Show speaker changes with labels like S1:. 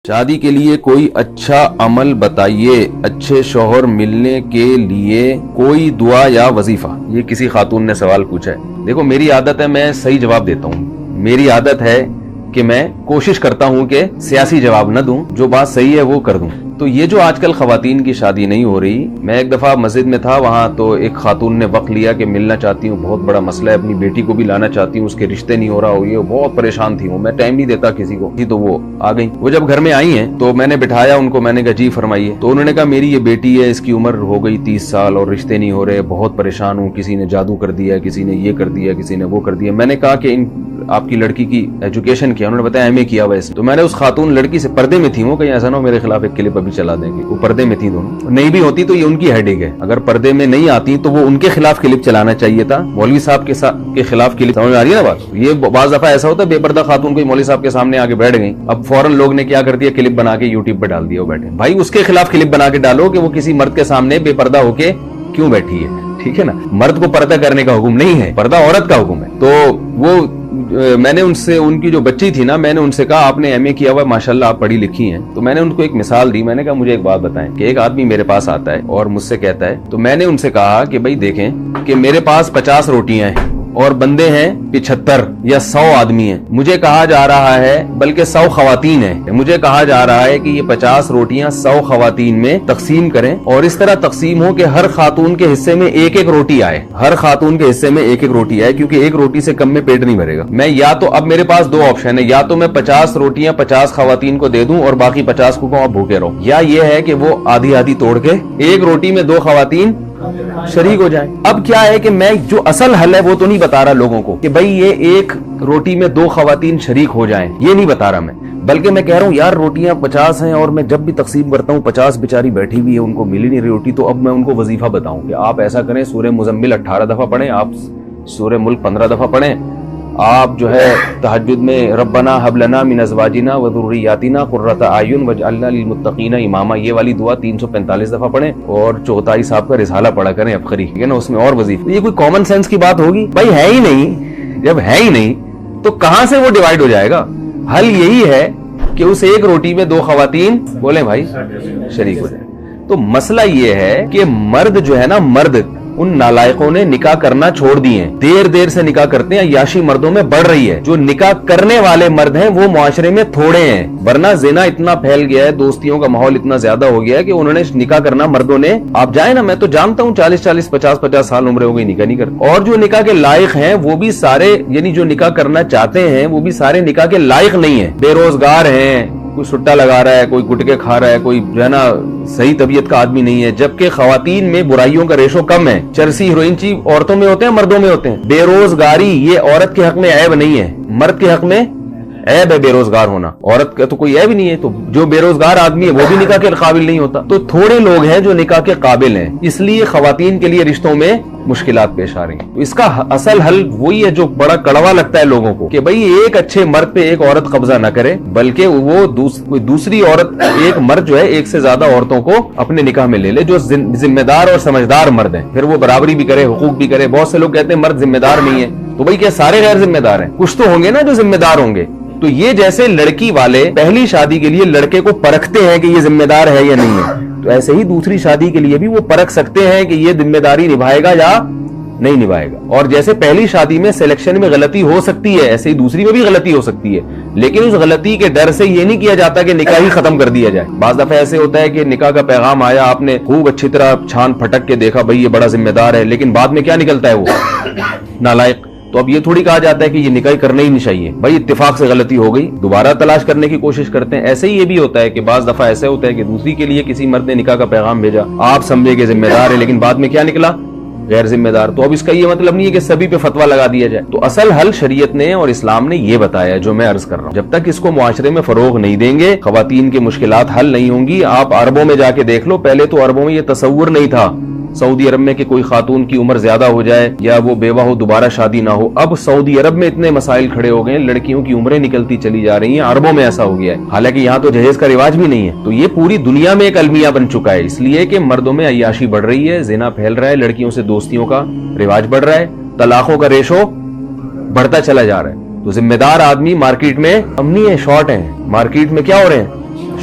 S1: شادی کے لیے کوئی اچھا عمل بتائیے، اچھے شوہر ملنے کے لیے کوئی دعا یا وظیفہ۔ یہ کسی خاتون نے سوال پوچھا ہے۔ دیکھو میری عادت ہے میں صحیح جواب دیتا ہوں، میری عادت ہے کہ میں کوشش کرتا ہوں کہ سیاسی جواب نہ دوں، جو بات صحیح ہے وہ کر دوں۔ تو یہ جو آج کل خواتین کی شادی نہیں ہو رہی، میں ایک دفعہ مسجد میں تھا، وہاں تو ایک خاتون نے وقت لیا کہ ملنا چاہتی ہوں، بہت بڑا مسئلہ ہے، اپنی بیٹی کو بھی لانا چاہتی ہوں، اس کے رشتے نہیں ہو رہا ہو، یہ بہت پریشان تھی، میں ٹائم نہیں دیتا کسی کو، تو وہ آ گئی۔ وہ جب گھر میں آئی ہیں تو میں نے بٹھایا ان کو، میں نے کہا جی فرمائیے۔ تو انہوں نے کہا میری یہ بیٹی ہے، اس کی عمر ہو گئی 30 سال اور رشتے نہیں ہو رہے، بہت پریشان ہوں، کسی نے جادو کر دیا، کسی نے یہ کر دیا، کسی نے وہ کر دیا۔ میں نے کہا کہ آپ کی لڑکی کی ایجوکیشن کیا؟ انہوں نے بتایا ایم اے کیا ہوا ہے۔ تو میں نے اس خاتون لڑکی سے، پردے میں تھی وہ، کہیں ایسا نہ ہو میرے خلاف ایک کلپ ابھی چلا دیں گے، وہ پردے میں تھی دونوں، نہیں بھی ہوتی تو یہ ان کی ہیڈ ہے، اگر پردے میں نہیں آتی تو وہ ان کے خلاف کلپ چلانا چاہیے تھا، مولوی صاحب کے خلاف کلپ۔ سمجھ میں آ رہی ہے نا بات؟ یہ بعض دفعہ ایسا ہوتا ہے بے پردہ خاتون کوئی مولوی صاحب کے سامنے آگے بیٹھ گئی، اب فوراً لوگ نے کیا کر دیا، کلپ بنا کے یوٹیوب پہ ڈال دیا، وہ بیٹھے۔ بھائی اس کے خلاف کلپ بنا کے ڈالو کہ وہ کسی مرد کے سامنے بے پردہ ہو کے کیوں بیٹھی ہے، ٹھیک ہے نا؟ مرد کو پردہ کرنے کا حکم نہیں ہے، پردہ عورت کا حکم ہے۔ تو وہ میں نے ان سے، ان کی جو بچی تھی نا، میں نے ان سے کہا آپ نے ایم اے کیا ہوا ہے، ماشاءاللہ آپ پڑھی لکھی ہیں۔ تو میں نے ان کو ایک مثال دی، میں نے کہا مجھے ایک بات بتائیں کہ ایک آدمی میرے پاس آتا ہے اور مجھ سے کہتا ہے، تو میں نے ان سے کہا کہ بھائی دیکھیں کہ میرے پاس 50 روٹیاں ہیں اور بندے ہیں 75 یا 100 آدمی ہیں، مجھے کہا جا رہا ہے، بلکہ 100 خواتین ہیں، مجھے کہا جا رہا ہے کہ یہ 50 روٹیاں 100 خواتین میں تقسیم کریں اور اس طرح تقسیم ہو کہ ہر خاتون کے حصے میں ایک ایک روٹی آئے، ہر خاتون کے حصے میں ایک ایک روٹی آئے، کیونکہ ایک روٹی سے کم میں پیٹ نہیں بھرے گا۔ میں یا تو، اب میرے پاس 2 آپشن ہے، یا تو میں 50 روٹیاں 50 خواتین کو دے دوں اور باقی 50 کو کہوں آپ بھوکے رہو، یا یہ ہے کہ وہ آدھی آدھی توڑ کے ایک روٹی میں 2 خواتین شریک ہو جائیں۔ اب کیا ہے کہ میں جو اصل حل ہے وہ تو نہیں بتا رہا لوگوں کو کہ بھئی یہ ایک روٹی میں 2 خواتین شریک ہو جائیں، یہ نہیں بتا رہا میں، بلکہ میں کہہ رہا ہوں یار روٹیاں 50 ہیں اور میں جب بھی تقسیم کرتا ہوں 50 بیچاری بیٹھی ہوئی ہے، ان کو ملی نہیں رہی روٹی، تو اب میں ان کو وظیفہ بتاؤں کہ آپ ایسا کریں، سورہ مزمل 18 دفعہ پڑھیں، آپ سورہ ملک 15 دفعہ پڑھیں، آپ جو ہے تہجد میں ربنا حب لنا من ازواجنا وذریاتنا قرۃ اعین واجعلنا للمتقین اماما، یہ والی دعا 345 دفعہ پڑھیں، اور چغتائی صاحب کا رسالہ پڑھا کریں افخری، ٹھیک ہے نا، اس میں اور وظیفہ۔ یہ کوئی کامن سینس کی بات ہوگی؟ بھائی ہے ہی نہیں، جب ہے ہی نہیں تو کہاں سے وہ ڈیوائیڈ ہو جائے گا؟ حل یہی ہے کہ اس ایک روٹی میں 2 خواتین بولیں بھائی شریک ہو جائیں۔ تو مسئلہ یہ ہے کہ مرد جو ہے نا، مرد ان نالائقوں نے نکاح کرنا چھوڑ دیے ہیں، دیر سے نکاح کرتے ہیں، عیاشی مردوں میں بڑھ رہی ہے، جو نکاح کرنے والے مرد ہیں وہ معاشرے میں تھوڑے ہیں، ورنہ زنا اتنا پھیل گیا ہے، دوستیوں کا ماحول اتنا زیادہ ہو گیا ہے کہ انہوں نے نکاح کرنا، مردوں نے، آپ جائیں نا، میں تو جانتا ہوں 40 50 سال عمر ہو گئی نکاح نہیں کرتے، اور جو نکاح کے لائق ہیں وہ بھی سارے، یعنی جو نکاح کرنا چاہتے ہیں وہ بھی سارے نکاح کے لائق نہیں ہیں، بے روزگار ہیں، کوئی سٹا لگا رہا ہے، کوئی گٹکے کھا رہا ہے، کوئی جو ہے نا صحیح طبیعت کا آدمی نہیں ہے، جبکہ خواتین میں برائیوں کا ریشو کم ہے، چرسی ہیروئن چی عورتوں میں ہوتے ہیں، مردوں میں ہوتے ہیں۔ بے روزگاری یہ عورت کے حق میں عیب نہیں ہے، مرد کے حق میں عیب ہے بے روزگار ہونا، عورت کا تو کوئی عیب ہی نہیں ہے، تو جو بے روزگار آدمی ہے وہ بھی نکاح کے قابل نہیں ہوتا۔ تو تھوڑے لوگ ہیں جو نکاح کے قابل ہیں، اس لیے خواتین کے لیے رشتوں میں مشکلات پیش آ رہی ہیں۔ تو اس کا اصل حل وہی ہے جو بڑا کڑوا لگتا ہے لوگوں کو، کہ بھئی ایک اچھے مرد پہ ایک عورت قبضہ نہ کرے، بلکہ وہ کوئی دوسری عورت، ایک مرد جو ہے ایک سے زیادہ عورتوں کو اپنے نکاح میں لے لے، جو ذمہ دار اور سمجھدار مرد ہیں، پھر وہ برابری بھی کرے، حقوق بھی کرے۔ بہت سے لوگ کہتے ہیں مرد ذمہ دار نہیں ہے، تو بھئی کیا سارے غیر ذمہ دار ہیں؟ کچھ تو ہوں گے نا جو ذمہ دار ہوں گے۔ تو یہ جیسے لڑکی والے پہلی شادی کے لیے لڑکے کو پرکھتے ہیں کہ یہ ذمہ دار ہے یا نہیں ہے، تو ایسے ہی دوسری شادی کے لیے بھی وہ پرکھ سکتے ہیں کہ یہ ذمہ داری نبھائے گا یا نہیں نبھائے گا۔ اور جیسے پہلی شادی میں سلیکشن میں غلطی ہو سکتی ہے، ایسے ہی دوسری میں بھی غلطی ہو سکتی ہے، لیکن اس غلطی کے ڈر سے یہ نہیں کیا جاتا کہ نکاح ہی ختم کر دیا جائے۔ بعض دفعہ ایسے ہوتا ہے کہ نکاح کا پیغام آیا، آپ نے خوب اچھی طرح چھان پھٹک کے دیکھا بھئی یہ بڑا ذمہ دار ہے، لیکن بعد میں کیا نکلتا ہے وہ نالائق۔ تو اب یہ تھوڑی کہا جاتا ہے کہ یہ نکاح کرنا ہی نہیں چاہیے، بھائی اتفاق سے غلطی ہو گئی، دوبارہ تلاش کرنے کی کوشش کرتے ہیں۔ ایسے ہی یہ بھی ہوتا ہے کہ بعض دفعہ ایسے ہوتا ہے کہ دوسری کے لیے کسی مرد نے نکاح کا پیغام بھیجا، آپ سمجھے کہ ذمہ دار ہے، لیکن بعد میں کیا نکلا؟ غیر ذمہ دار۔ تو اب اس کا یہ مطلب نہیں ہے کہ سبھی پہ فتویٰ لگا دیا جائے۔ تو اصل حل شریعت نے اور اسلام نے یہ بتایا جو میں عرض کر رہا ہوں، جب تک اس کو معاشرے میں فروغ نہیں دیں گے، خواتین کی مشکلات حل نہیں ہوں گی۔ آپ عربوں میں جا کے دیکھ لو، پہلے تو عربوں میں یہ تصور نہیں تھا سعودی عرب میں کہ کوئی خاتون کی عمر زیادہ ہو جائے یا وہ بیوہ ہو دوبارہ شادی نہ ہو۔ اب سعودی عرب میں اتنے مسائل کھڑے ہو گئے ہیں، لڑکیوں کی عمریں نکلتی چلی جا رہی ہیں، عربوں میں ایسا ہو گیا ہے، حالانکہ یہاں تو جہیز کا رواج بھی نہیں ہے۔ تو یہ پوری دنیا میں ایک المیہ بن چکا ہے، اس لیے کہ مردوں میں عیاشی بڑھ رہی ہے، زنا پھیل رہا ہے، لڑکیوں سے دوستیوں کا رواج بڑھ رہا ہے، طلاقوں کا ریشو بڑھتا چلا جا رہا ہے۔ تو ذمہ دار آدمی مارکیٹ میں کم نہیں ہے، شارٹ ہیں، مارکیٹ میں کیا ہو رہے ہیں؟